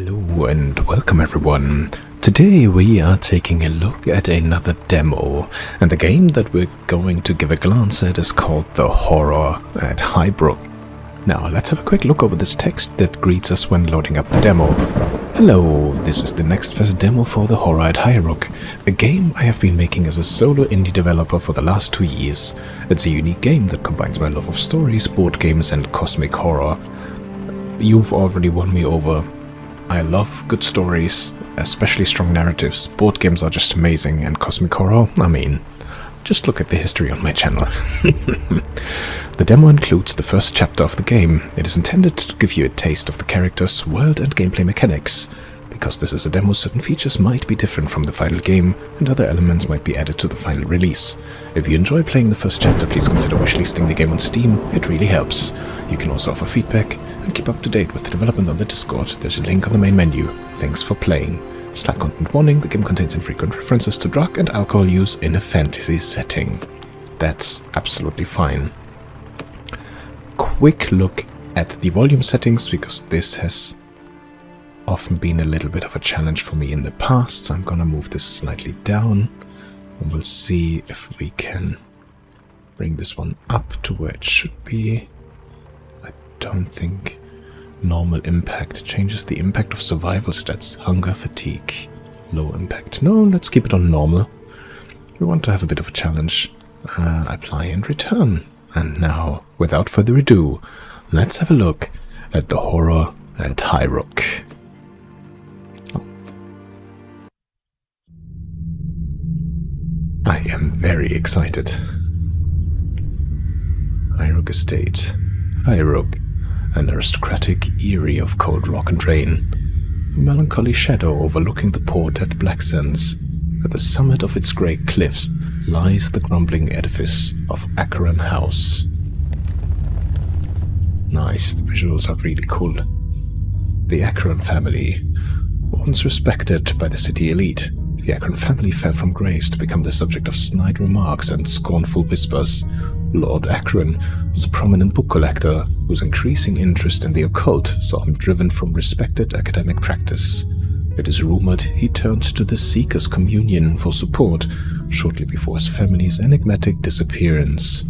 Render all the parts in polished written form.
Hello and welcome everyone. Today we are taking a look at another demo, and the game that we're going to give a glance at is called The Horror at Highrook. Now let's have a quick look over this text that greets us when loading up the demo. Hello, this is the next first demo for The Horror at Highrook, a game I have been making as a solo indie developer for the last 2 years. It's a unique game that combines my love of stories, board games and cosmic horror. You've already won me over. I love good stories, especially strong narratives. Board games are just amazing, and cosmic horror, I mean, just look at the history on my channel. The demo includes the first chapter of the game. It is intended to give you a taste of the characters, world and gameplay mechanics. Because this is a demo, certain features might be different from the final game, and other elements might be added to the final release. If you enjoy playing the first chapter, please consider wishlisting the game on Steam. It really helps. You can also offer feedback and keep up to date with the development on the Discord. There's a link on the main menu. Thanks for playing. Slight content warning: the game contains infrequent references to drug and alcohol use in a fantasy setting. That's absolutely fine. Quick look at the volume settings, because this has often been a little bit of a challenge for me in the past, so I'm gonna move this slightly down, and we'll see if we can bring this one up to where it should be. I don't think normal impact changes the impact of survival stats. Hunger, fatigue, low impact. No, let's keep it on normal. We want to have a bit of a challenge. Apply and return. And now, without further ado, let's have a look at The Horror at Highrook. I am very excited. Highrook Estate. Highrook, an aristocratic eyrie of cold rock and rain. A melancholy shadow overlooking the port at Blacksands. At the summit of its grey cliffs lies the crumbling edifice of Acheron House. Nice, the visuals are really cool. The Acheron family, once respected by the city elite, the Acheron family fell from grace to become the subject of snide remarks and scornful whispers. Lord Acheron was a prominent book collector whose increasing interest in the occult saw him driven from respected academic practice. It is rumored he turned to the Seekers' Communion for support shortly before his family's enigmatic disappearance.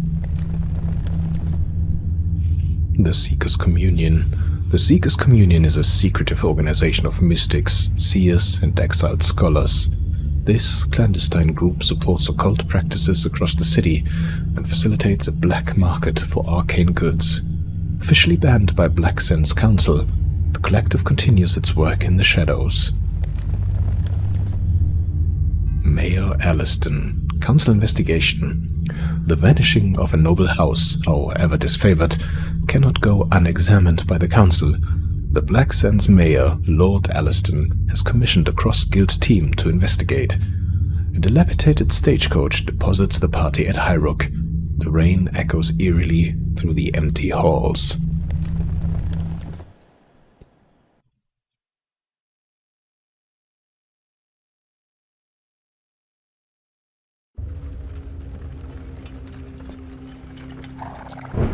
The Seekers' Communion. The Seekers' Communion is a secretive organization of mystics, seers, and exiled scholars. This clandestine group supports occult practices across the city and facilitates a black market for arcane goods. Officially banned by Blacksands Council, the collective continues its work in the shadows. Mayor Alliston. Council investigation. The vanishing of a noble house, however disfavored, cannot go unexamined by the council. The Blacksands mayor, Lord Alliston, has commissioned a cross-guild team to investigate. A dilapidated stagecoach deposits the party at Highrook. The rain echoes eerily through the empty halls.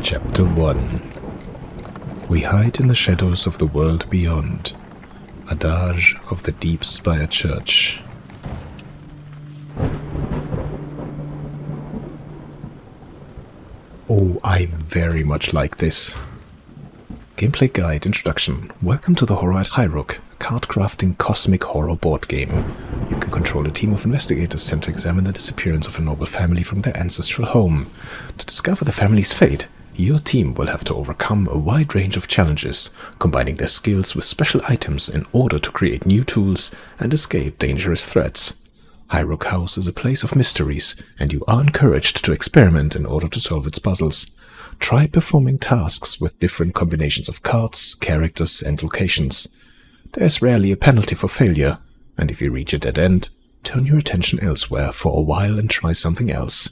Chapter 1. We hide in the shadows of the world beyond. Adage of the Deep Spire Church. Oh, I very much like this. Gameplay Guide Introduction. Welcome to The Horror at Highrook, a card-crafting cosmic horror board game. You can control a team of investigators sent to examine the disappearance of a noble family from their ancestral home. To discover the family's fate, your team will have to overcome a wide range of challenges, combining their skills with special items in order to create new tools and escape dangerous threats. Highrook House is a place of mysteries, and you are encouraged to experiment in order to solve its puzzles. Try performing tasks with different combinations of cards, characters, and locations. There is rarely a penalty for failure, and if you reach a dead end, turn your attention elsewhere for a while and try something else.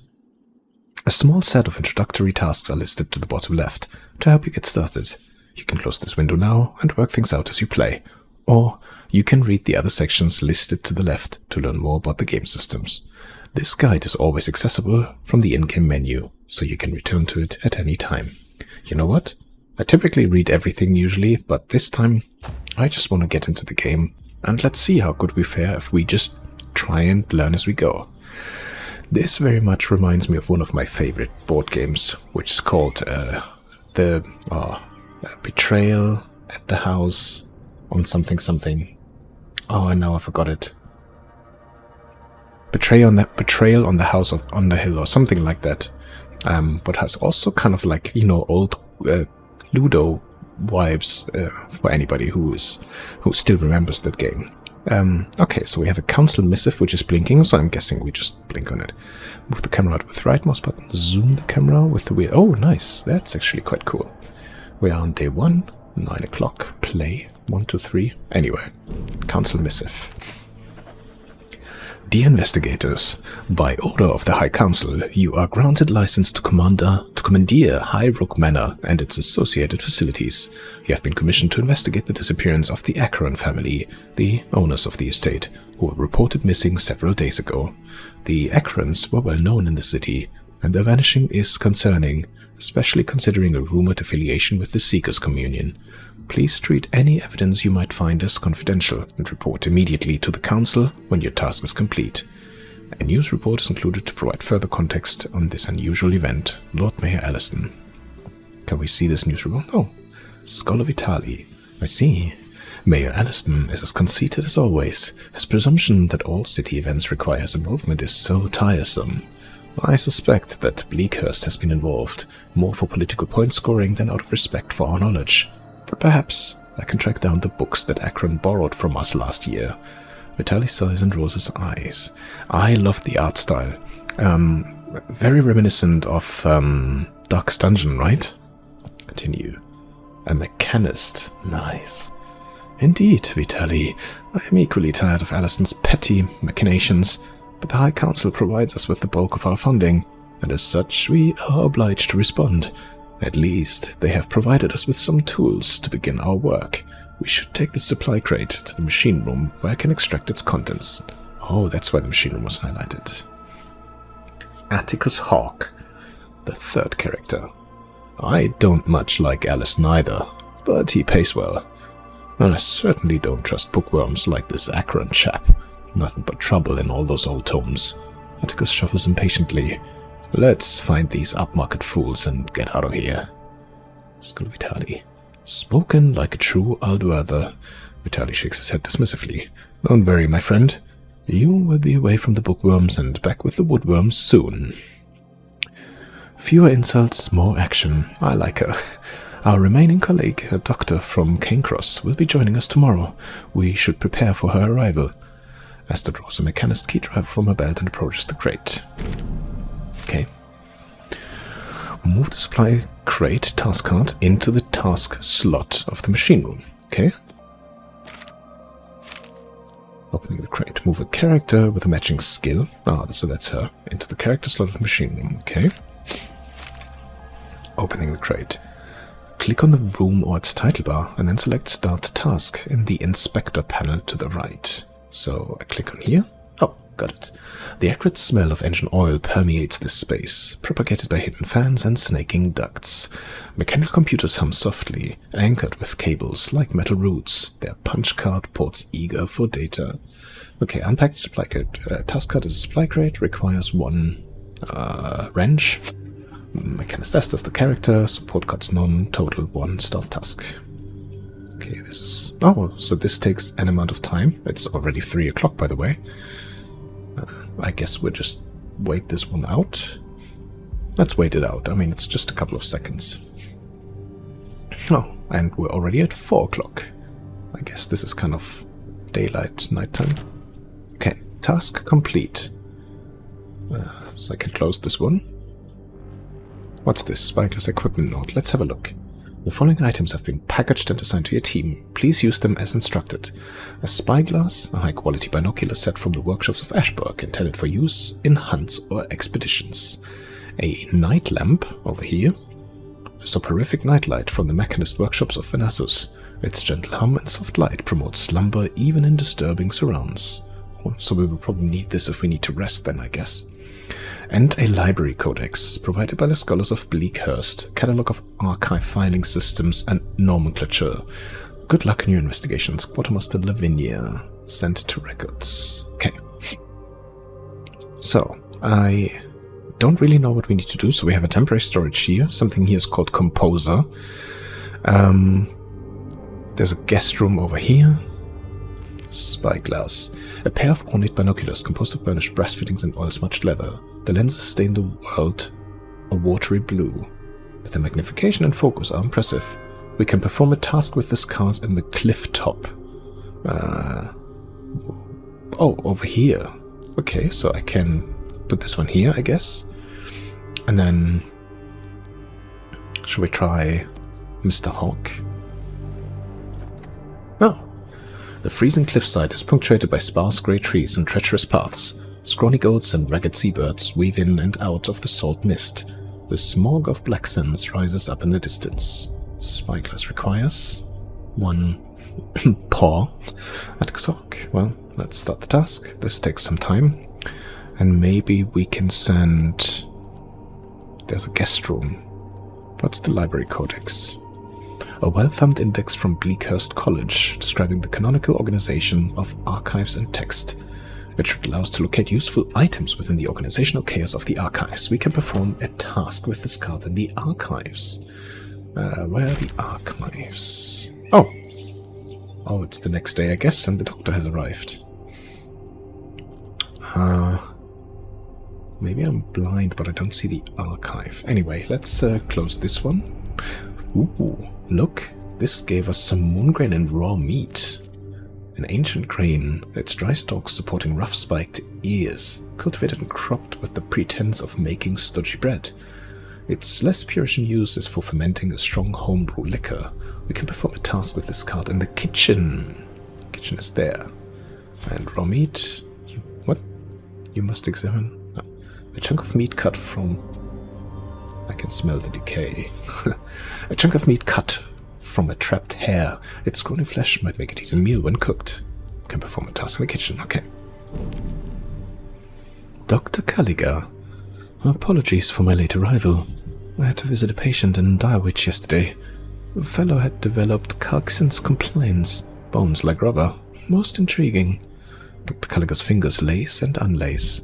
A small set of introductory tasks are listed to the bottom left to help you get started. You can close this window now and work things out as you play, or you can read the other sections listed to the left to learn more about the game systems. This guide is always accessible from the in-game menu, so you can return to it at any time. You know what? I typically read everything usually, but this time I just want to get into the game, and let's see how good we fare if we just try and learn as we go. This very much reminds me of one of my favorite board games, which is called Betrayal at the House on something something. Oh, now I forgot it. Betrayal on the House of Underhill or something like that. But has also kind of like, old Ludo vibes for anybody who still remembers that game. Okay, so we have a council missive which is blinking, so I'm guessing we just blink on it. Move the camera out with right mouse button, zoom the camera with the wheel. Oh, nice, that's actually quite cool. We are on day 1, 9 o'clock, play, 1, 2, 3. Anyway, council missive. Dear investigators, by order of the High Council, you are granted license to commandeer Highrook Manor and its associated facilities. You have been commissioned to investigate the disappearance of the Acheron family, the owners of the estate, who were reported missing several days ago. The Acherons were well known in the city, and their vanishing is concerning, especially considering a rumored affiliation with the Seekers Communion. Please treat any evidence you might find as confidential and report immediately to the Council when your task is complete. A news report is included to provide further context on this unusual event. Lord Mayor Alliston. Can we see this news report? Oh, Scholar Vitali. I see. Mayor Alliston is as conceited as always. His presumption that all city events require his involvement is so tiresome. I suspect that Bleakhurst has been involved, more for political point scoring than out of respect for our knowledge. But perhaps I can track down the books that Acheron borrowed from us last year. Vitali sighs and rolls his eyes. I love the art style. Very reminiscent of Dark's Dungeon, right? Continue. A mechanist. Nice. Indeed, Vitali. I am equally tired of Allison's petty machinations, but the High Council provides us with the bulk of our funding, and as such we are obliged to respond. At least, they have provided us with some tools to begin our work. We should take the supply crate to the machine room, where I can extract its contents. Oh, that's why the machine room was highlighted. Atticus Hawke, the third character. I don't much like Alice neither, but he pays well. And I certainly don't trust bookworms like this Acheron chap. Nothing but trouble in all those old tomes. Atticus shuffles impatiently. Let's find these upmarket fools and get out of here. Scholar Vitali. Spoken like a true Aldwerther. Vitali shakes his head dismissively. Don't worry, my friend. You will be away from the bookworms and back with the woodworms soon. Fewer insults, more action. I like her. Our remaining colleague, a doctor from Cairncross, will be joining us tomorrow. We should prepare for her arrival. Asta draws a mechanist key driver from her belt and approaches the crate. Okay. Move the supply crate task card into the task slot of the machine room. Okay. Opening the crate. Move a character with a matching skill. So that's her. Into the character slot of the machine room. Okay. Opening the crate. Click on the room or its title bar and then select Start Task in the Inspector panel to the right. So I click on here. Oh, got it. The acrid smell of engine oil permeates this space, propagated by hidden fans and snaking ducts. Mechanical computers hum softly, anchored with cables like metal roots, their punch card ports eager for data. Okay, unpacked supply crate. Task card is a supply crate, requires one wrench. Mechanist S does the character, support cards none, total 1 start task. Okay, this is... Oh, so this takes an amount of time. It's already 3 o'clock, by the way. I guess we'll just wait this one out. Let's wait it out. I mean, it's just a couple of seconds. Oh, and we're already at 4 o'clock. I guess this is kind of daylight, nighttime. Okay, task complete. So I can close this one. What's this? Spyglass equipment note. Let's have a look. The following items have been packaged and assigned to your team. Please use them as instructed. A spyglass, a high-quality binocular set from the workshops of Ashburg, intended for use in hunts or expeditions. A night lamp, over here. A soporific nightlight from the mechanist workshops of Venassus. Its gentle hum and soft light promotes slumber even in disturbing surrounds. So we will probably need this if we need to rest then, I guess. and a library codex provided by the scholars of Bleakhurst, catalogue of archive filing systems and nomenclature. Good luck in your investigations. Quartermaster Lavinia. Sent to records. Okay. So, I don't really know what we need to do, so we have a temporary storage here. Something here is called Composer. There's a guest room over here. Spyglass. A pair of ornate binoculars composed of burnished brass fittings and oil-smudged leather. The lenses stain the world a watery blue, but the magnification and focus are impressive. We can perform a task with this card in the cliff top. Oh, over here. Okay, so I can put this one here, I guess. And then, shall we try Mr. Hawk? Oh. The freezing cliffside is punctuated by sparse grey trees and treacherous paths. Scrawny goats and ragged seabirds weave in and out of the salt mist. The smog of black sands rises up in the distance. Spyglass requires 1 paw at Xork. Well, let's start the task. This takes some time. And maybe we can send... There's a guest room. What's the library codex? A well-thumbed index from Bleakhurst College describing the canonical organization of archives and text. It should allow us to locate useful items within the organizational chaos of the archives. We can perform a task with this card in the archives. Where are the archives? Oh! Oh, it's the next day, I guess, and the doctor has arrived. Maybe I'm blind, but I don't see the archive. Anyway, let's close this one. Ooh, look. This gave us some moongrain and raw meat. An ancient grain, its dry stalks supporting rough-spiked ears, cultivated and cropped with the pretense of making stodgy bread. Its less Puritan use is for fermenting a strong homebrew liquor. We can perform a task with this card in the kitchen. The kitchen is there. And raw meat... What? You must examine... No. A chunk of meat cut from... I can smell the decay. A chunk of meat cut from a trapped hare. Its scrawny flesh might make a decent meal when cooked. Can perform a task in the kitchen. Okay. Dr. Calliga. Apologies for my late arrival. I had to visit a patient in Direwich yesterday. The fellow had developed Carkson's complaints. Bones like rubber. Most intriguing. Dr. Calliga's fingers lace and unlace.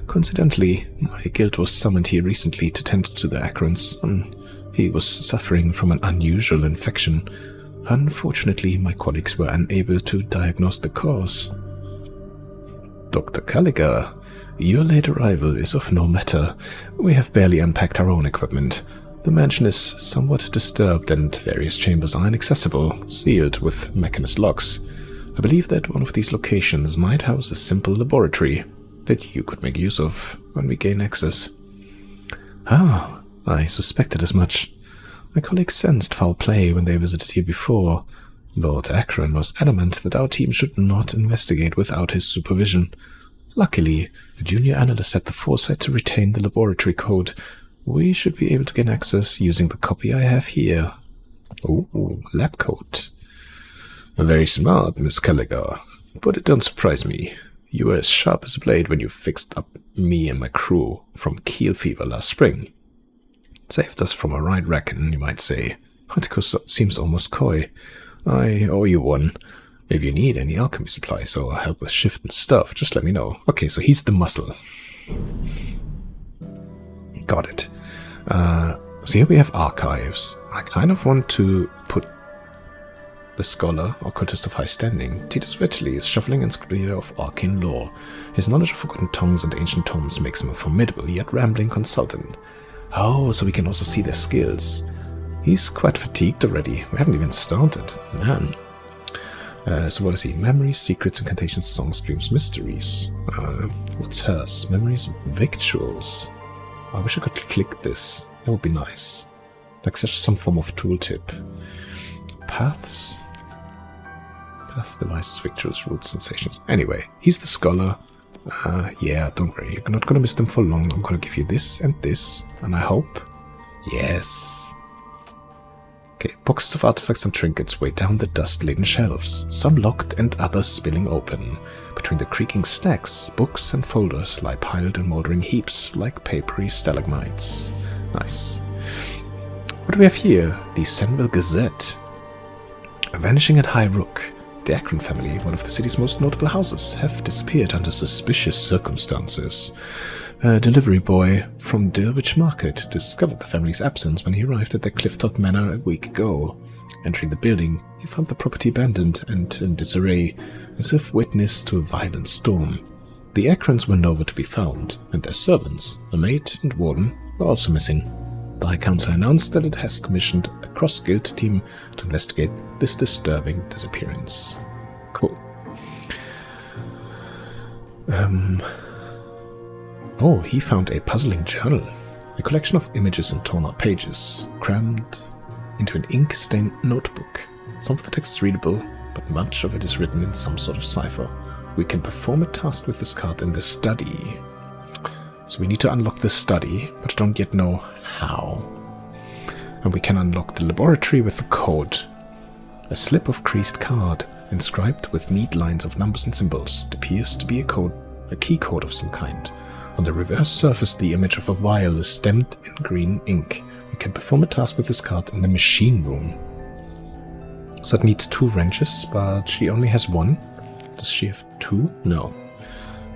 Coincidentally, my guild was summoned here recently to tend to the Akrons. He was suffering from an unusual infection. Unfortunately, my colleagues were unable to diagnose the cause. Dr. Calliga, your late arrival is of no matter. We have barely unpacked our own equipment. The mansion is somewhat disturbed and various chambers are inaccessible, sealed with mechanist locks. I believe that one of these locations might house a simple laboratory that you could make use of when we gain access. Ah, I suspected as much. My colleagues sensed foul play when they visited here before. Lord Akron was adamant that our team should not investigate without his supervision. Luckily, a junior analyst had the foresight to retain the laboratory code. We should be able to gain access using the copy I have here. Oh, lab coat. Very smart, Miss Calliga, but it don't surprise me. You were as sharp as a blade when you fixed up me and my crew from keel fever last spring. Saved us from a right reckon, you might say. Atticus seems almost coy. I owe you one. If you need any alchemy supplies or help with shift and stuff, just let me know. Okay, so he's the muscle. Got it. So here we have archives. I kind of want to put the scholar, or cultist of high standing. Titus Vitally is shuffling encyclopedia of arcane lore. His knowledge of forgotten tongues and ancient tomes makes him a formidable yet rambling consultant. Oh, so we can also see their skills. He's quite fatigued already. We haven't even started. Man. So what is he? Memories, secrets, incantations, songs, dreams, mysteries. What's hers? Memories, victuals. I wish I could click this. That would be nice. Like such some form of tooltip. Paths? Paths, devices, victuals, roots, sensations. Anyway, he's the scholar. Yeah, don't worry. You're not going to miss them for long. I'm going to give you this, and I hope. Yes. Okay, boxes of artifacts and trinkets weigh down the dust-laden shelves, some locked and others spilling open. Between the creaking stacks, books and folders lie piled in moldering heaps like papery stalagmites. Nice. What do we have here? The Senville Gazette. Vanishing at Highrook. The Akron family, one of the city's most notable houses, have disappeared under suspicious circumstances. A delivery boy from Dulwich Market discovered the family's absence when he arrived at their Clifftop Manor a week ago. Entering the building, he found the property abandoned and in disarray, as if witness to a violent storm. The Akrons were nowhere to be found, and their servants, a maid and warden, were also missing. The High Council announced that it has commissioned a cross-guild team to investigate this disturbing disappearance. Cool. Oh, he found a puzzling journal. A collection of images and torn-out pages, crammed into an ink-stained notebook. Some of the text is readable, but much of it is written in some sort of cipher. We can perform a task with this card in the study. So we need to unlock the study, but I don't yet know how. And we can unlock the laboratory with the code. A slip of creased card, inscribed with neat lines of numbers and symbols. It appears to be a key code of some kind. On the reverse surface, the image of a vial is stamped in green ink. We can perform a task with this card in the machine room. So it needs 2 wrenches, but she only has 1. Does she have 2? No.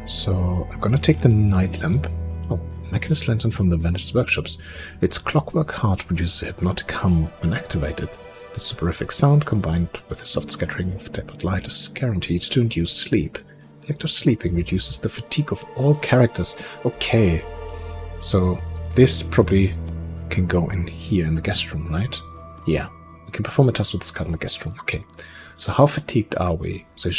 So I'm gonna take the night lamp. Oh, Mechanist lantern from the Venice workshops. Its clockwork heart produces a hypnotic hum when activated. The soporific sound, combined with a soft scattering of tapered light, is guaranteed to induce sleep. The act of sleeping reduces the fatigue of all characters. Okay, so this probably can go in here in the guest room, right? Yeah, we can perform a task with this card in the guest room. Okay, so how fatigued are we? So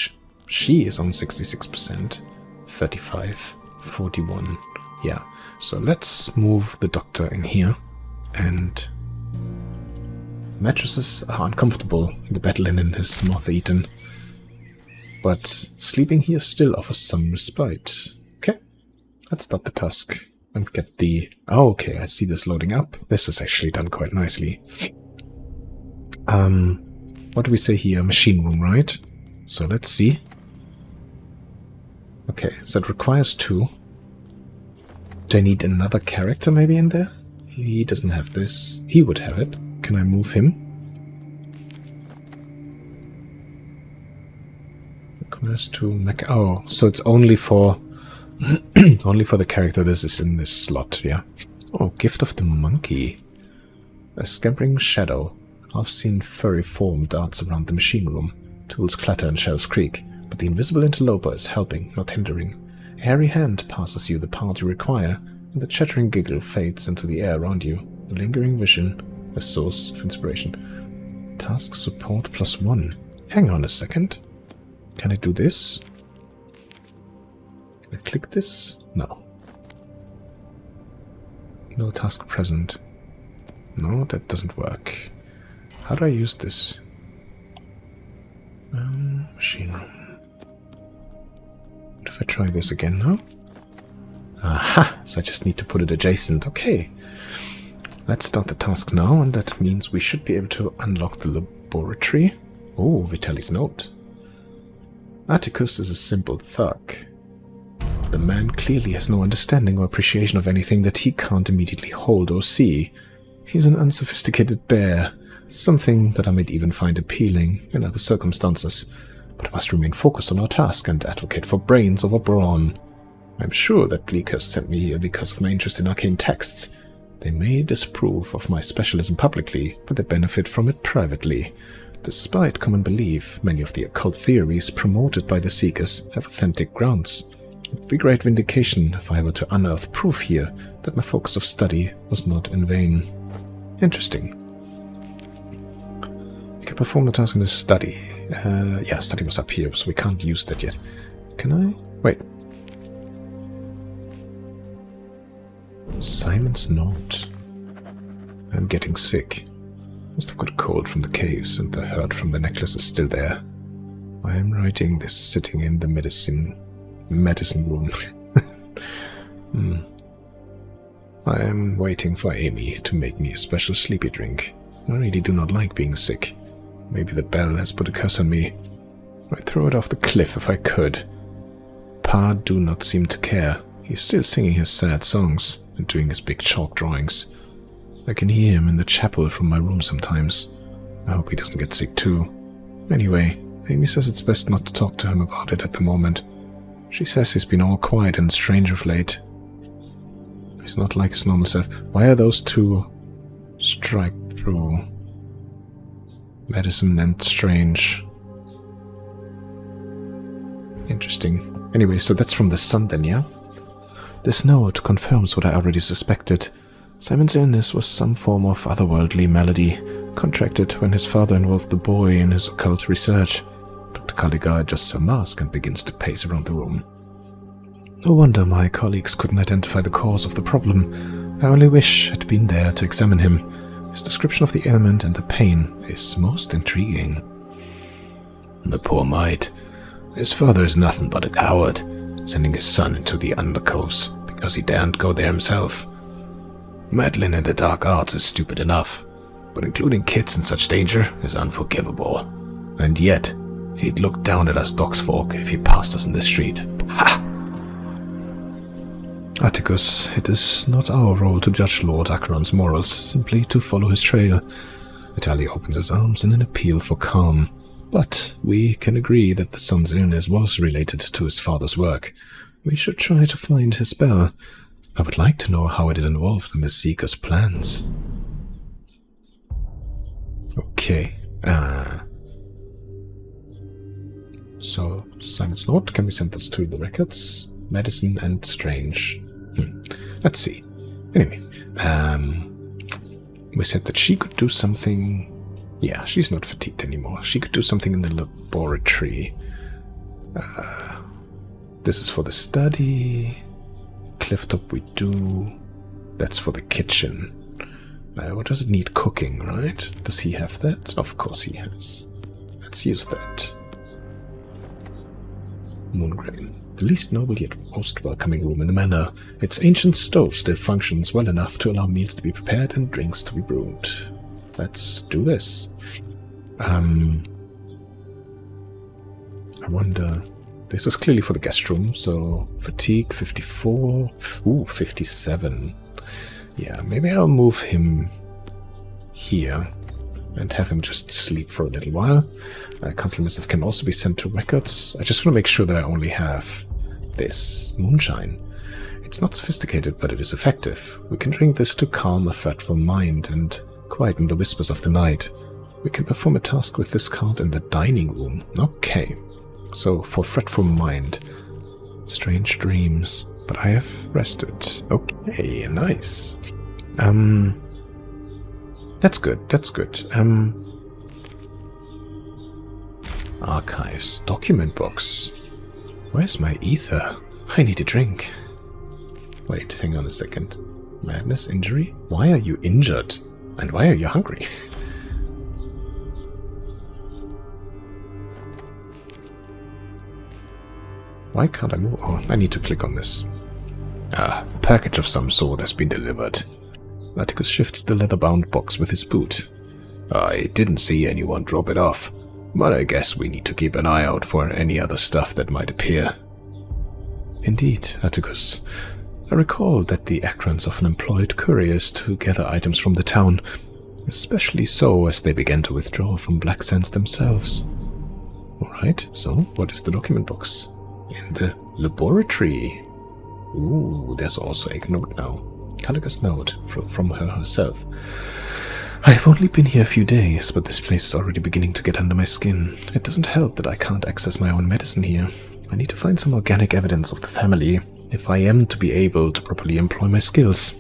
she is on 66%, 35, 41. Yeah, so let's move the doctor in here. And mattresses are uncomfortable. The bed linen is moth-eaten. But sleeping here still offers some respite. Okay, let's start the task and get the... Oh, okay, I see this loading up. This is actually done quite nicely. What do we say here? Machine room, right? So let's see. Okay, so it requires 2. Do I need another character maybe in there? He doesn't have this. He would have it. Can I move him? Oh, so it's only for only for the character this is in this slot, yeah. Oh, Gift of the Monkey. A scampering shadow. Half-seen furry form darts around the machine room. Tools clatter and shelves creak, but the invisible interloper is helping, not hindering. A hairy hand passes you the part you require, and the chattering giggle fades into the air around you. A lingering vision, a source of inspiration. Task support +1. Hang on a second. Can I do this? Can I click this? No. No task present. No, that doesn't work. How do I use this? Machine room. What if I try this again now? Aha! So I just need to put it adjacent. Okay. Let's start the task now, and that means we should be able to unlock the laboratory. Oh, Vitelli's note. Atticus is a simple thug. The man clearly has no understanding or appreciation of anything that he can't immediately hold or see. He's an unsophisticated bear, something that I might even find appealing in other circumstances, but I must remain focused on our task and advocate for brains over brawn. I'm sure that Bleak has sent me here because of my interest in arcane texts. They may disapprove of my specialism publicly, but they benefit from it privately. Despite common belief, many of the occult theories promoted by the Seekers have authentic grounds. It would be great vindication if I were to unearth proof here that my focus of study was not in vain. Interesting. You can perform the task in the study. Yeah, study was up here, so we can't use that yet. Can I? Wait. Simon's note. I'm getting sick. Must have got a cold from the caves, and the hurt from the necklace is still there. I am writing this sitting in the medicine room. I am waiting for Amy to make me a special sleepy drink. I really do not like being sick. Maybe the bell has put a curse on me. I'd throw it off the cliff if I could. Pa do not seem to care. He's still singing his sad songs and doing his big chalk drawings. I can hear him in the chapel from my room sometimes. I hope he doesn't get sick too. Anyway, Amy says it's best not to talk to him about it at the moment. She says he's been all quiet and strange of late. He's not like his normal self. Why are those two strike through? Medicine and strange. Interesting. Anyway, so that's from the sun then, yeah? This note confirms what I already suspected. Simon's illness was some form of otherworldly malady, contracted when his father involved the boy in his occult research. Dr. Culligar adjusts her mask and begins to pace around the room. No wonder my colleagues couldn't identify the cause of the problem. I only wish I'd been there to examine him. His description of the ailment and the pain is most intriguing. The poor mite. His father is nothing but a coward, sending his son into the undercoves because he daren't go there himself. Meddling in the dark arts is stupid enough, but including kids in such danger is unforgivable. And yet, he'd look down at us dogsfolk if he passed us in the street. Ha! Atticus, it is not our role to judge Lord Acheron's morals, simply to follow his trail. Vitaly opens his arms in an appeal for calm. But we can agree that the son's illness was related to his father's work. We should try to find his spell. I would like to know how it is involved in the Seeker's plans. Okay. So, Simon's note. Can we send this to the records? Medicine and strange. Let's see. Anyway, we said that she could do something. Yeah, she's not fatigued anymore. She could do something in the laboratory. This is for the study. Clifftop we do. That's for the kitchen. What does it need? Cooking, right? Does he have that? Of course he has. Let's use that. Moongrain. The least noble yet most welcoming room in the manor. Its ancient stove still functions well enough to allow meals to be prepared and drinks to be brewed. Let's do this. I wonder... This is clearly for the guest room, so fatigue 54. Ooh, 57. Yeah, maybe I'll move him here and have him just sleep for a little while. Council missive can also be sent to records. I just want to make sure that I only have this moonshine. It's not sophisticated, but it is effective. We can drink this to calm a fretful mind and quieten the whispers of the night. We can perform a task with this card in the dining room. Okay. So, for fretful mind, strange dreams, but I have rested. Okay, nice. That's good, that's good. Archives, document box. Where's my ether? I need a drink. Wait, hang on a second. Madness, injury? Why are you injured? And why are you hungry? Why can't I move? Oh, I need to click on this. A package of some sort has been delivered. Atticus shifts the leather-bound box with his boot. I didn't see anyone drop it off, but I guess we need to keep an eye out for any other stuff that might appear. Indeed, Atticus. I recall that the Acrons often employed couriers to gather items from the town, especially so as they began to withdraw from Black Sands themselves. Alright, so what is the document box? In the laboratory. Ooh, there's also a note now. Culligar's note from her herself. I have only been here a few days, but this place is already beginning to get under my skin. It doesn't help that I can't access my own medicine here. I need to find some organic evidence of the family if I am to be able to properly employ my skills.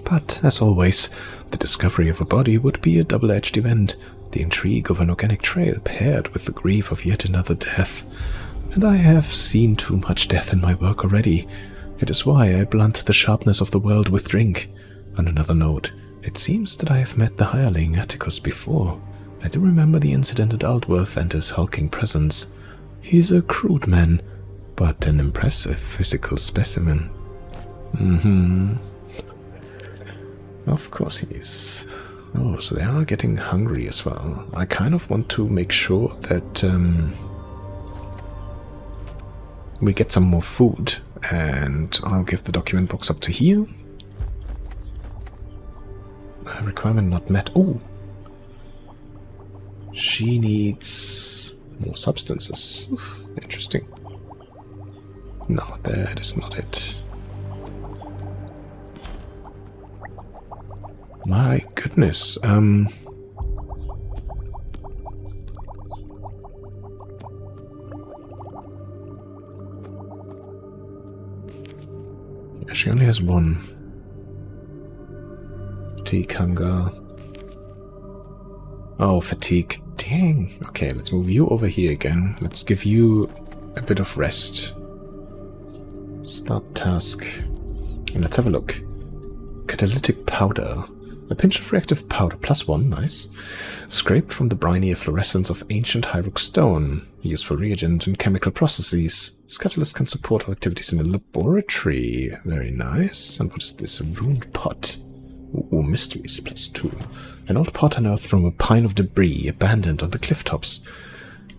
But, as always, the discovery of a body would be a double-edged event, the intrigue of an organic trail paired with the grief of yet another death. And I have seen too much death in my work already. It is why I blunt the sharpness of the world with drink. On another note, it seems that I have met the hireling Atticus before. I do remember the incident at Aldworth and his hulking presence. He's a crude man, but an impressive physical specimen. Of course he is. Oh, so they are getting hungry as well. I kind of want to make sure that we get some more food, and I'll give the document box up to here. Requirement not met. Oh! She needs more substances. Oof, interesting. No, that is not it. My goodness. Yeah, she only has one. Fatigue, hunger. Oh, fatigue. Dang. Okay, let's move you over here again. Let's give you a bit of rest. Start task. And let's have a look. Catalytic powder. A pinch of reactive powder, +1, nice. Scraped from the briny efflorescence of ancient Highrook stone. Useful reagent in chemical processes. This catalyst can support our activities in the laboratory. Very nice. And what is this? A ruined pot. Ooh, mysteries, +2. An old pot unearthed from a pile of debris abandoned on the cliff tops.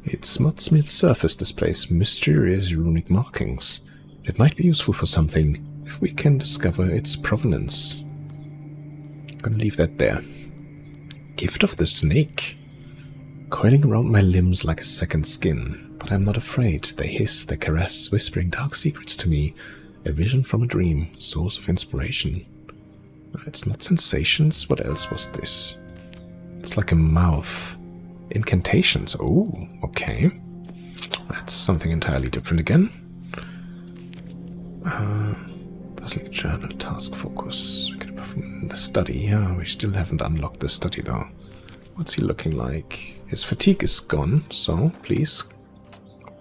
Its mud-smeared surface displays mysterious runic markings. It might be useful for something if we can discover its provenance. I'm gonna leave that there. Gift of the snake. Coiling around my limbs like a second skin. But I'm not afraid. They hiss, they caress, whispering dark secrets to me. A vision from a dream. Source of inspiration. It's not sensations. What else was this? It's like a mouth. Incantations. Oh, okay. That's something entirely different again. Puzzling journal, task focus. We can perform the study. Yeah, we still haven't unlocked the study though. What's he looking like? His fatigue is gone, so please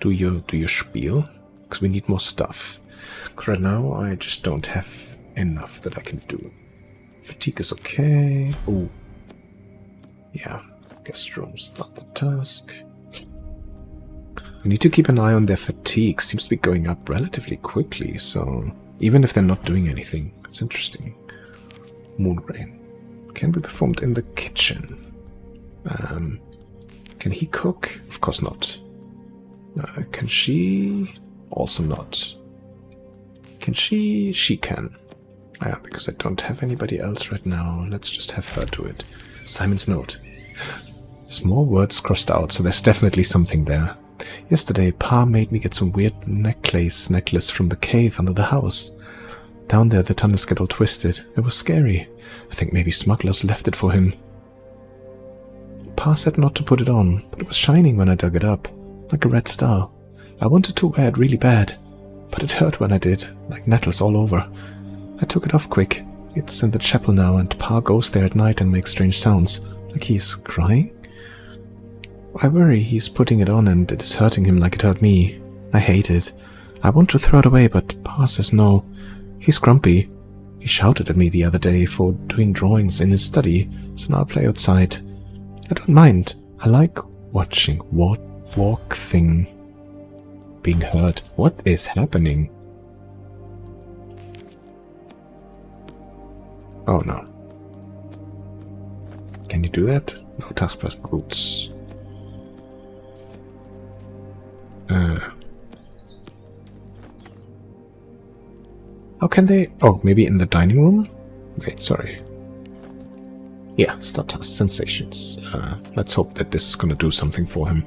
do your spiel, because we need more stuff. Because right now I just don't have enough that I can do. Fatigue is okay. Oh, yeah. Guest room. Start the task. We need to keep an eye on their fatigue. Seems to be going up relatively quickly, so even if they're not doing anything, it's interesting. Moonrain. Can be performed in the kitchen. Can he cook? Of course not. Can she? Also not. Can she? She can. Yeah, because I don't have anybody else right now. Let's just have her do it. Simon's note. There's more words crossed out, so there's definitely something there. Yesterday, Pa made me get some weird necklace from the cave under the house. Down there, the tunnels get all twisted. It was scary. I think maybe smugglers left it for him. Pa said not to put it on, but it was shining when I dug it up, like a red star. I wanted to wear it really bad, but it hurt when I did, like nettles all over. I took it off quick. It's in the chapel now, and Pa goes there at night and makes strange sounds, like he's crying. I worry he's putting it on and it is hurting him like it hurt me. I hate it. I want to throw it away, but Pa says no. He's grumpy. He shouted at me the other day for doing drawings in his study, so now I play outside. I don't mind. I like watching walk thing being heard. What is happening? Oh no. Can you do that? No task present roots. How can they? Oh, maybe in the dining room? Wait, sorry. Yeah, start task sensations. Let's hope that this is gonna do something for him.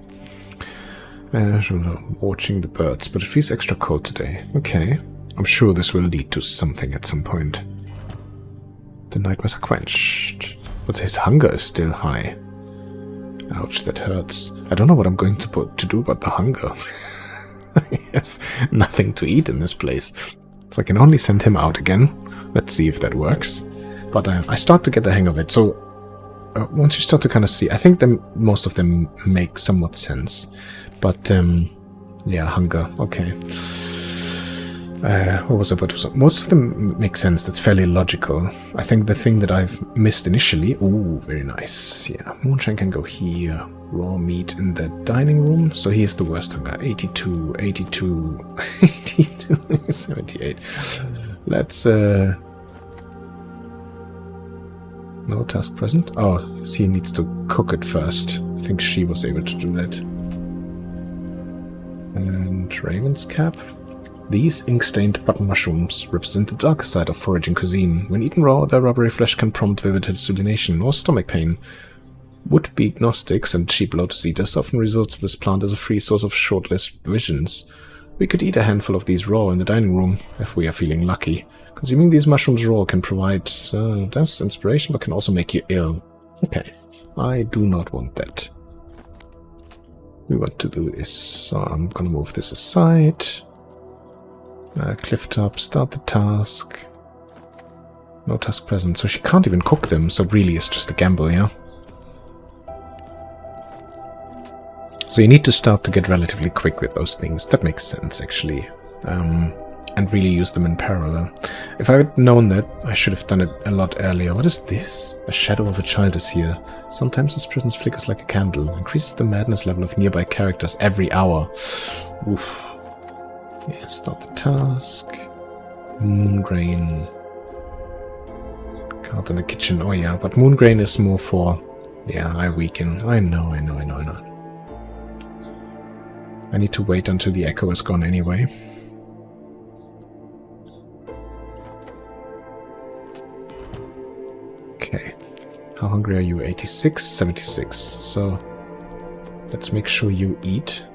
Watching the birds, but it feels extra cold today. Okay. I'm sure this will lead to something at some point. The nightmares are quenched, but his hunger is still high. Ouch, that hurts. I don't know what I'm going to do about the hunger. I have nothing to eat in this place. So I can only send him out again. Let's see if that works. But I start to get the hang of it. So once you start to kind of see, I think most of them make somewhat sense. But yeah, hunger. Okay. What was it? Most of them make sense. That's fairly logical. I think the thing that I've missed initially... Ooh, very nice. Yeah, moonshine can go here. Raw meat in the dining room. So here's the worst hunger. 82, 82, 82, 78. Let's... No task present. Oh, he needs to cook it first. I think she was able to do that. And Raven's Cap. These ink-stained button mushrooms represent the darker side of foraging cuisine. When eaten raw, their rubbery flesh can prompt vivid hallucination or stomach pain. Would-be gnostics and cheap lotus eaters often resort to this plant as a free source of short-lived visions. We could eat a handful of these raw in the dining room, if we are feeling lucky. Consuming these mushrooms raw can provide dense inspiration, but can also make you ill. Okay, I do not want that. We want to do this, so I'm gonna move this aside. Cliff top, start the task. No task present, so she can't even cook them, so really it's just a gamble, yeah? So you need to start to get relatively quick with those things. That makes sense, actually. And really use them in parallel. If I had known that, I should have done it a lot earlier. What is this? A shadow of a child is here. Sometimes his presence flickers like a candle. Increases the madness level of nearby characters every hour. Oof. Yeah, start the task. Moongrain. Card in the kitchen. Oh yeah, but Moongrain is more for... Yeah, I weaken. I know. I need to wait until the echo is gone anyway. Okay. How hungry are you? 86, 76. So let's make sure you eat.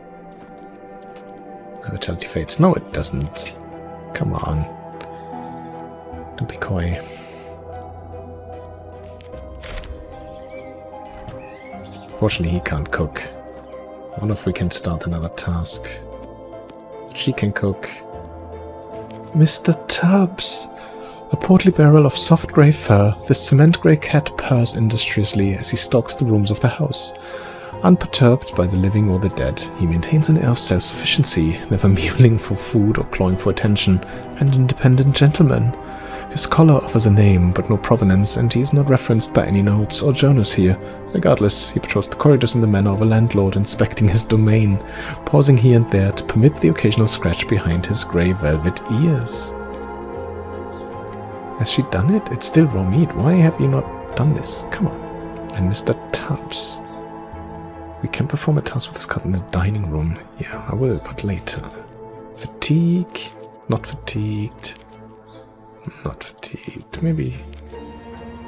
My vitality fades. No, it doesn't. Come on. Don't be coy. Fortunately, he can't cook. I wonder if we can start another task. She can cook. Mr. Tubbs! A portly barrel of soft grey fur, the cement grey cat purrs industriously as he stalks the rooms of the house. Unperturbed by the living or the dead, he maintains an air of self-sufficiency, never mewling for food or clawing for attention, an independent gentleman. His collar offers a name, but no provenance, and he is not referenced by any notes or journals here. Regardless, he patrols the corridors in the manner of a landlord inspecting his domain, pausing here and there to permit the occasional scratch behind his grey velvet ears. Has she done it? It's still raw meat. Why have you not done this? Come on. And Mr. Tubbs. We can perform a task with this cut in the dining room. Yeah, I will, but later. Fatigue. Not fatigued. Not fatigued. Maybe.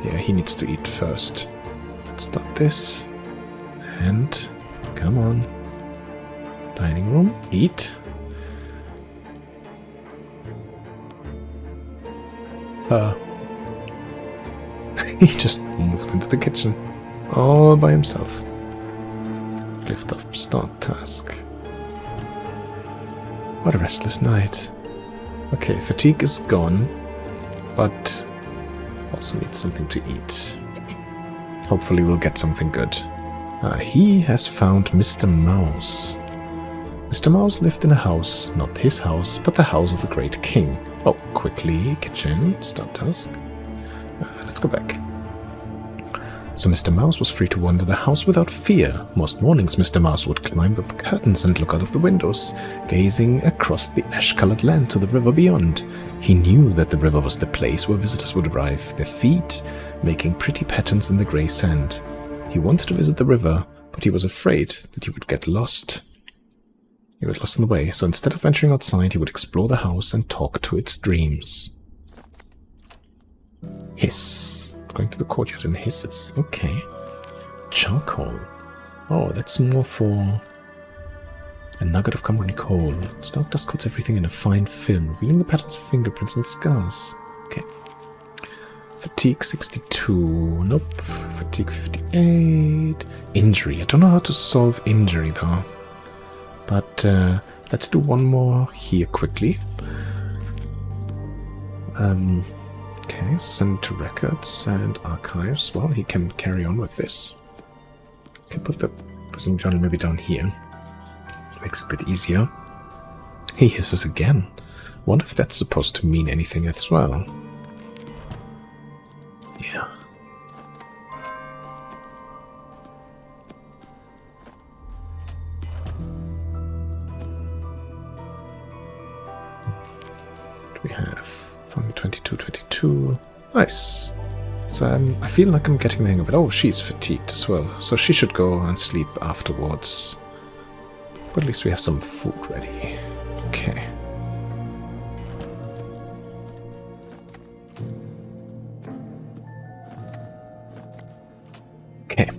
Yeah, he needs to eat first. Let's start this. And come on. Dining room. Eat. He just moved into the kitchen. All by himself. Lift up start task. What a restless night. Okay, fatigue is gone. But also needs something to eat. Hopefully we'll get something good. He has found Mr. Mouse. Mr. Mouse lived in a house, not his house, but the house of a great king. Oh, quickly, kitchen, start task. Let's go back. So Mr. Mouse was free to wander the house without fear. Most mornings Mr. Mouse would climb up the curtains and look out of the windows, gazing across the ash-colored land to the river beyond. He knew that the river was the place where visitors would arrive, their feet making pretty patterns in the grey sand. He wanted to visit the river, but he was afraid that he would get lost. He was lost on the way, so instead of venturing outside, he would explore the house and talk to its dreams. Hiss. It's going to the courtyard and hisses. Okay. Charcoal. Oh, that's more for a nugget of company coal. Stark dust coats everything in a fine film, revealing the patterns of fingerprints and scars. Okay. Fatigue 62. Nope. Fatigue 58. Injury. I don't know how to solve injury, though. But let's do one more here quickly. Okay, so send it to records and archives. Well, he can carry on with this. Can put the prison journal maybe down here. Makes it a bit easier. He hisses again. Wonder if that's supposed to mean anything as well. Yeah. We have 22, 22. Nice. So I feel like I'm getting the hang of it. Oh, she's fatigued as well, so she should go and sleep afterwards. But at least we have some food ready. Okay. Okay.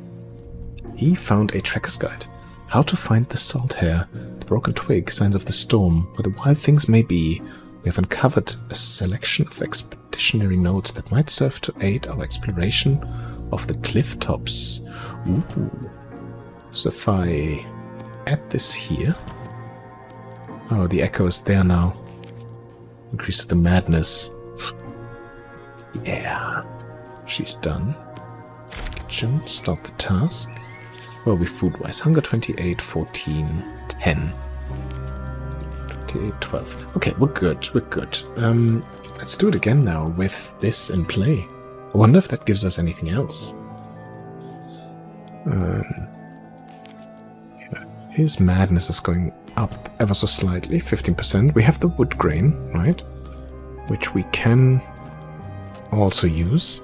He found a trekker's guide. How to find the salt hare, the broken twig, signs of the storm, where the wild things may be. We have uncovered a selection of expeditionary notes that might serve to aid our exploration of the cliff tops. Ooh. So if I add this here... Oh, the echo is there now. Increases the madness. Yeah. She's done. Kitchen, start the task. Where are we food-wise? Hunger 28, 14, 10. 28, 12. Okay, we're good, we're good. Let's do it again now with this in play. I wonder if that gives us anything else. Yeah. His madness is going up ever so slightly, 15%. We have the wood grain, right? Which we can also use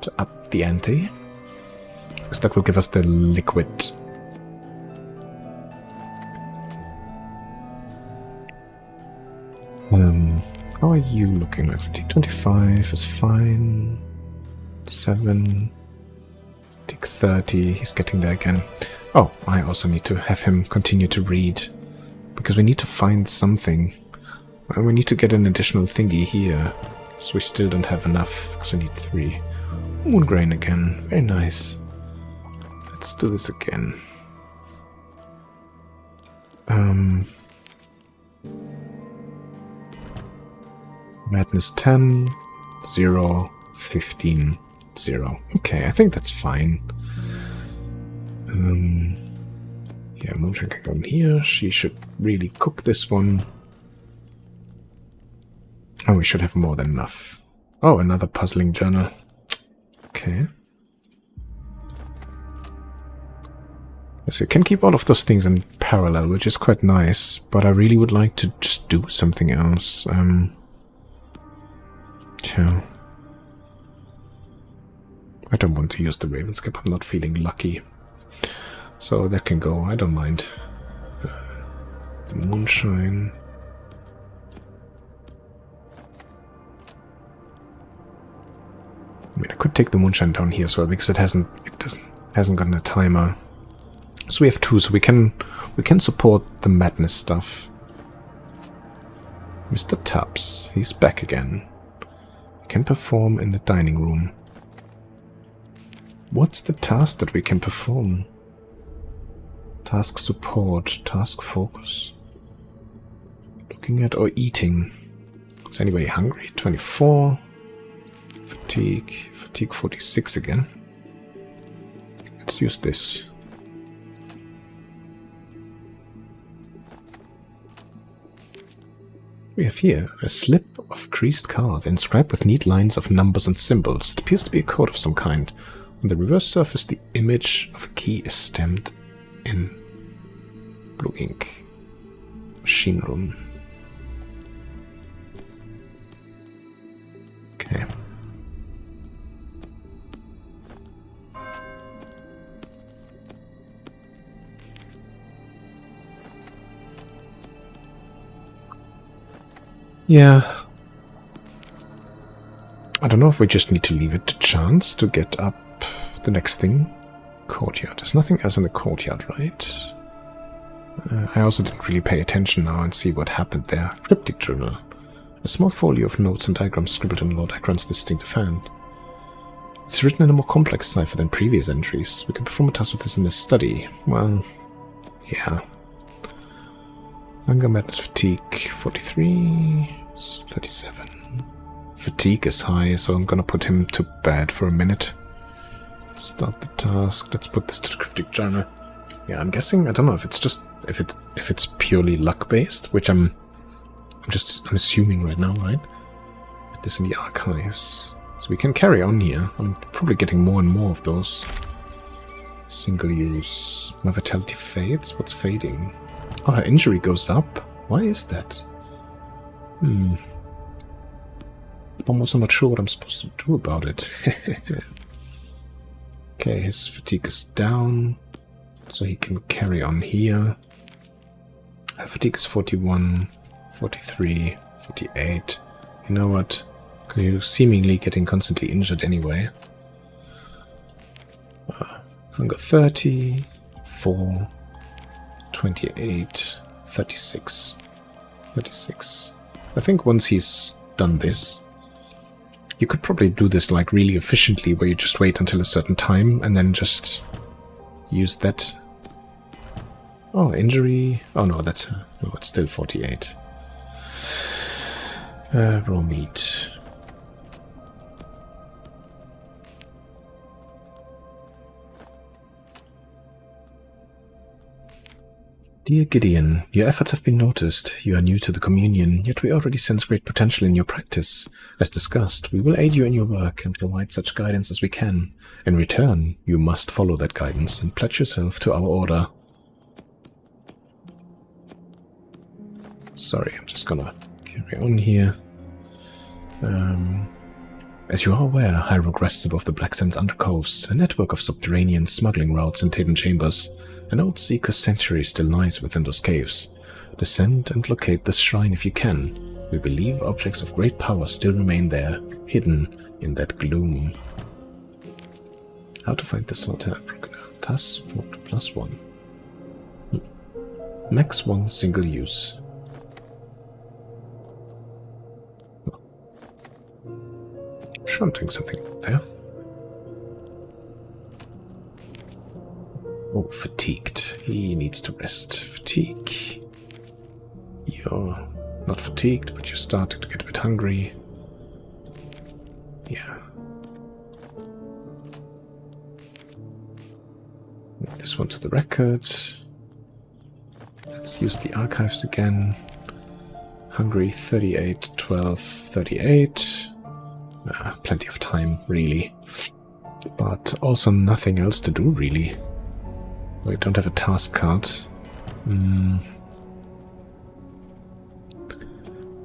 to up the ante. Because that will give us the liquid. How are you looking? Like fatigue 25 is fine. 7. Fatigue 30. He's getting there again. Oh, I also need to have him continue to read. Because we need to find something. And we need to get an additional thingy here. So we still don't have enough. Because we need 3. Moon grain again. Very nice. Let's do this again. Madness 10, 0, 15, 0. Okay, I think that's fine. Yeah, Moonshine can go in here. She should really cook this one. Oh, we should have more than enough. Oh, another puzzling journal. Okay. So you can keep all of those things in parallel, which is quite nice, but I really would like to just do something else. Yeah. I don't want to use the Ravenscap, I'm not feeling lucky. So that can go, I don't mind. The Moonshine. I mean, I could take the Moonshine down here as well, because it hasn't gotten a timer. So we have 2, so we can support the madness stuff. Mr. Tubbs, he's back again. We can perform in the dining room. What's the task that we can perform? Task support, task focus. Looking at or eating. Is anybody hungry? 24. Fatigue 46 again. Let's use this. We have here a slip of creased card inscribed with neat lines of numbers and symbols. It appears to be a code of some kind. On the reverse surface, the image of a key is stamped in blue ink. Machine room. Okay. Yeah. I don't know if we just need to leave it to chance to get up the next thing. Courtyard. There's nothing else in the courtyard, right? I also didn't really pay attention now and see what happened there. Cryptic journal. A small folio of notes and diagrams scribbled in Lord Akron's distinctive hand. It's written in a more complex cipher than previous entries. We can perform a task with this in the study. Well, yeah. Hunger, madness, fatigue, 43, 37. Fatigue is high, so I'm gonna put him to bed for a minute. Start the task. Let's put this to the cryptic journal. Yeah, I'm guessing. I don't know if it's just if it's purely luck based, which I'm assuming right now, right? Put this in the archives, so we can carry on here. I'm probably getting more and more of those. Single use. My vitality fades. What's fading? Oh, her injury goes up. Why is that? I'm also not sure what I'm supposed to do about it. Okay, his fatigue is down, so he can carry on here. Fatigue is 41, 43, 48. You know what? Because you're seemingly getting constantly injured anyway. Hunger 30, 4, 28, 36. 36. I think once he's done this, you could probably do this like really efficiently, where you just wait until a certain time and then just use that. Oh, injury. Oh no, that's no, it's still 48. Raw meat. Dear Gideon, your efforts have been noticed. You are new to the Communion, yet we already sense great potential in your practice. As discussed, we will aid you in your work and provide such guidance as we can. In return, you must follow that guidance and pledge yourself to our order. Sorry, I'm just gonna carry on here. As you are aware, Highrook rests above the Black Sands undercoves, a network of subterranean smuggling routes and hidden chambers. An old Seeker's sanctuary still lies within those caves. Descend and locate this shrine if you can. We believe objects of great power still remain there, hidden in that gloom. How to find the Salter broken out? Task Vote +1. Max 1 single use. I'm sure I'm doing something there. Oh, fatigued. He needs to rest. Fatigue. You're not fatigued, but you're starting to get a bit hungry. Yeah. This one to the record. Let's use the archives again. Hungry 38, 12, 38. Plenty of time, really. But also nothing else to do, really. We don't have a task card.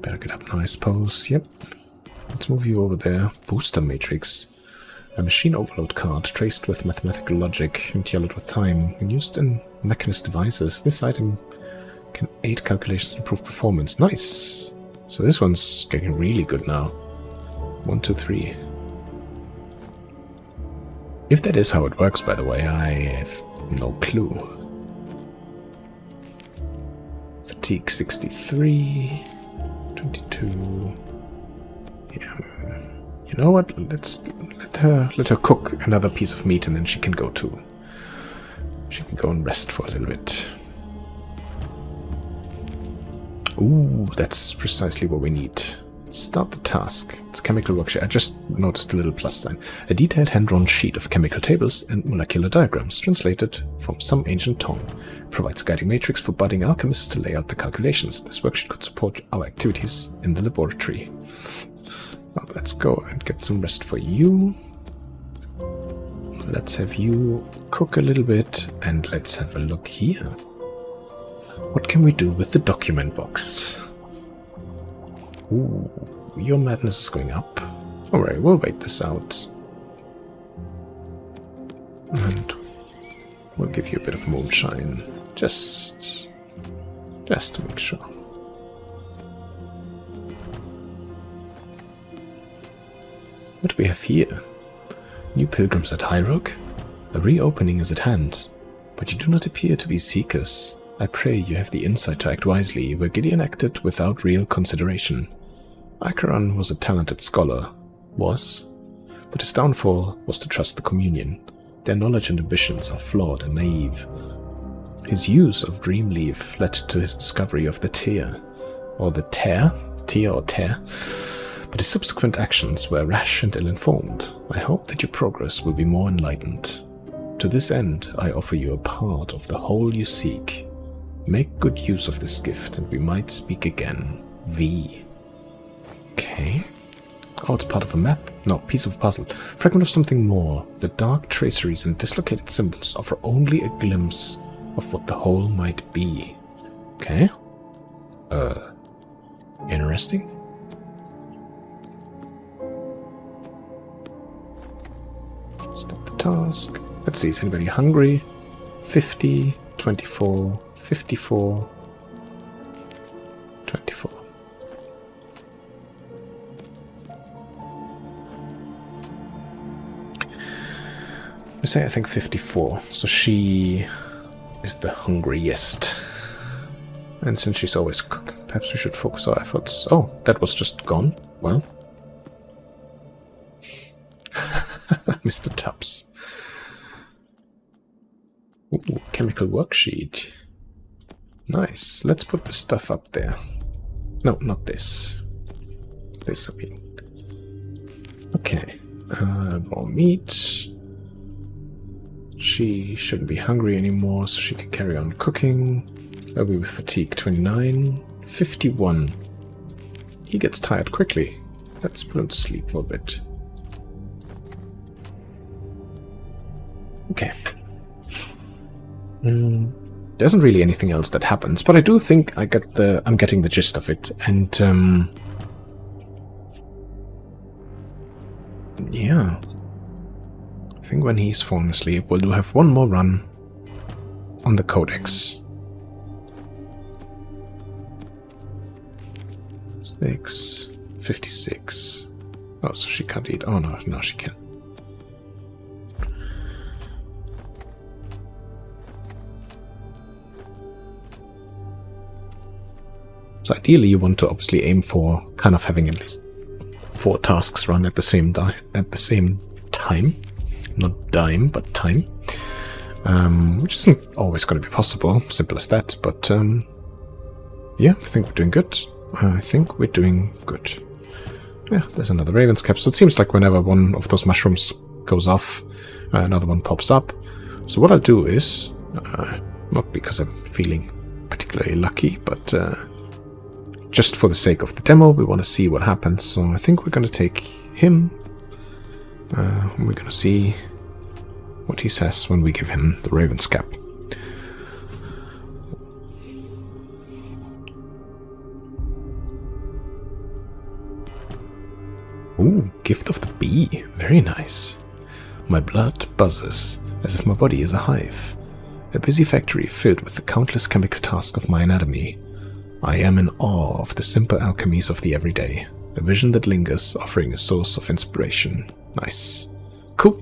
Better get up now, I suppose. Yep. Let's move you over there. Booster matrix. A machine overload card traced with mathematical logic and yellowed with time. When used in mechanist devices, this item can aid calculations and improve performance. Nice! So this one's getting really good now. 1, 2, 3. If that is how it works, by the way, I have no clue. Fatigue 63, 22. Yeah. You know what? Let her cook another piece of meat, and then she can go and rest for a little bit. Ooh, that's precisely what we need. Start the task. It's chemical workshop. I just noticed a little plus sign. A detailed hand-drawn sheet of chemical tables and molecular diagrams, translated from some ancient tongue. Provides a guiding matrix for budding alchemists to lay out the calculations. This worksheet could support our activities in the laboratory. Now let's go and get some rest for you. Let's have you cook a little bit, and let's have a look here. What can we do with the document box? Ooh, your madness is going up. Alright, we'll wait this out. And we'll give you a bit of moonshine. Just to make sure. What do we have here? New pilgrims at Highrook? A reopening is at hand, but you do not appear to be seekers. I pray you have the insight to act wisely, where Gideon acted without real consideration. Acheron was a talented scholar, but his downfall was to trust the Communion. Their knowledge and ambitions are flawed and naive. His use of Dreamleaf led to his discovery of the Tear, or the Tear, but his subsequent actions were rash and ill-informed. I hope that your progress will be more enlightened. To this end, I offer you a part of the whole you seek. Make good use of this gift, and we might speak again. V. Okay. Oh, it's part of a map? No, piece of puzzle. Fragment of something more. The dark traceries and dislocated symbols offer only a glimpse of what the whole might be. Okay. Interesting. task. Let's see, is anybody hungry? 50, 24, 54, 24. I say I think 54, so she is the hungriest. And since she's always cooking, perhaps we should focus our efforts. Oh, that was just gone. Well. Mr. Tubbs. Ooh, chemical worksheet. Nice. Let's put the stuff up there. No, not this. This, I mean. Okay. Raw meat. She shouldn't be hungry anymore, so she can carry on cooking. I'll be with fatigue 29. 51. He gets tired quickly. Let's put him to sleep for a bit. Okay. There isn't really anything else that happens, but I do think I'm getting the gist of it, and yeah. I think when he's falling asleep, we'll have one more run on the codex. 56. Oh, so she can't eat. Oh no, no, she can. So ideally, you want to obviously aim for kind of having at least 4 tasks run at the same time. Not dime, but time. Which isn't always going to be possible. Simple as that. But yeah, I think we're doing good. Yeah, there's another Raven's Cap. So it seems like whenever one of those mushrooms goes off, another one pops up. So what I'll do is, not because I'm feeling particularly lucky, but just for the sake of the demo, we want to see what happens. So I think we're going to take him. We're going to see what he says when we give him the Raven's Cap. Ooh, Gift of the Bee. Very nice. My blood buzzes as if my body is a hive. A busy factory filled with the countless chemical tasks of my anatomy. I am in awe of the simple alchemies of the everyday. A vision that lingers, offering a source of inspiration. Nice. Cool.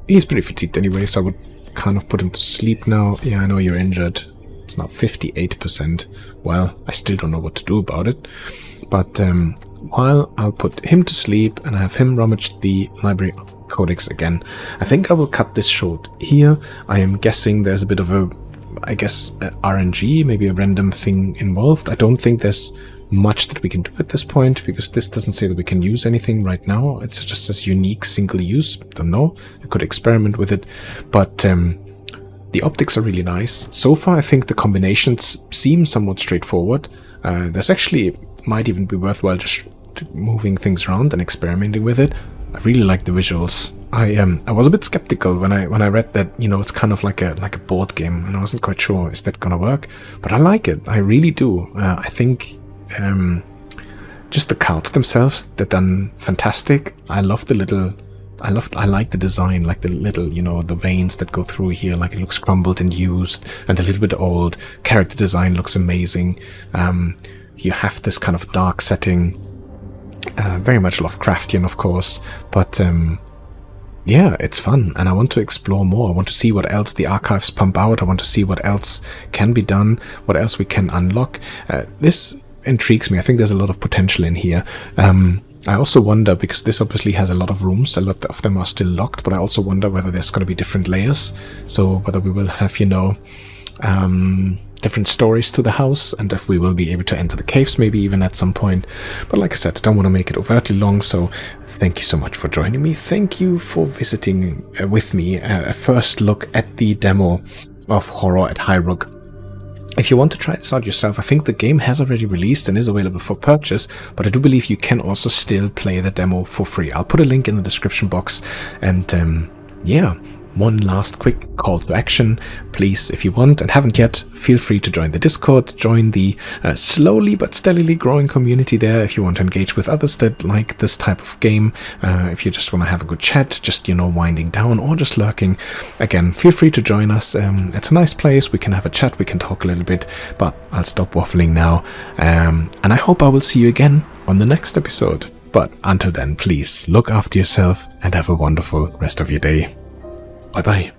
He's pretty fatigued anyway, so I would kind of put him to sleep now. Yeah, I know you're injured. It's now 58%. Well, I still don't know what to do about it. But while I'll put him to sleep and have him rummage the library codex again, I think I will cut this short here. I am guessing there's a bit of a, I guess, RNG, maybe a random thing involved. I don't think there's much that we can do at this point, because this doesn't say that we can use anything right now. It's just says unique single use. Don't know. I could experiment with it, but the optics are really nice. So far, I think the combinations seem somewhat straightforward. There's actually might even be worthwhile just moving things around and experimenting with it. I really like the visuals. I was a bit skeptical when I read that, you know, it's kind of like a board game, and I wasn't quite sure, is that gonna work? But I like it. I really do. I think just the cards themselves, they're done fantastic. I love the little, I like the design, like the little, you know, the veins that go through here, like it looks crumbled and used and a little bit old. Character design looks amazing. You have this kind of dark setting, very much Lovecraftian, of course, but yeah, it's fun, and I want to explore more. I want to see what else the archives pump out. I want to see what else can be done, what else we can unlock. This intrigues me. I think there's a lot of potential in here. I also wonder, because this obviously has a lot of rooms, a lot of them are still locked, but I also wonder whether there's going to be different layers, so whether we will have, you know, different stories to the house, and if we will be able to enter the caves maybe even at some point. But like I said, I don't want to make it overtly long, so thank you so much for joining me. Thank you for visiting with me a first look at the demo of Horror at Highrook. If you want to try this out yourself, I think the game has already released and is available for purchase, but I do believe you can also still play the demo for free. I'll put a link in the description box, and yeah, one last quick call to action. Please, if you want and haven't yet, feel free to join the Discord, join the slowly but steadily growing community there if you want to engage with others that like this type of game. If you just want to have a good chat, just, winding down or just lurking, again, feel free to join us. It's a nice place. We can have a chat, we can talk a little bit, but I'll stop waffling now. And I hope I will see you again on the next episode. But until then, please look after yourself and have a wonderful rest of your day. Bye bye.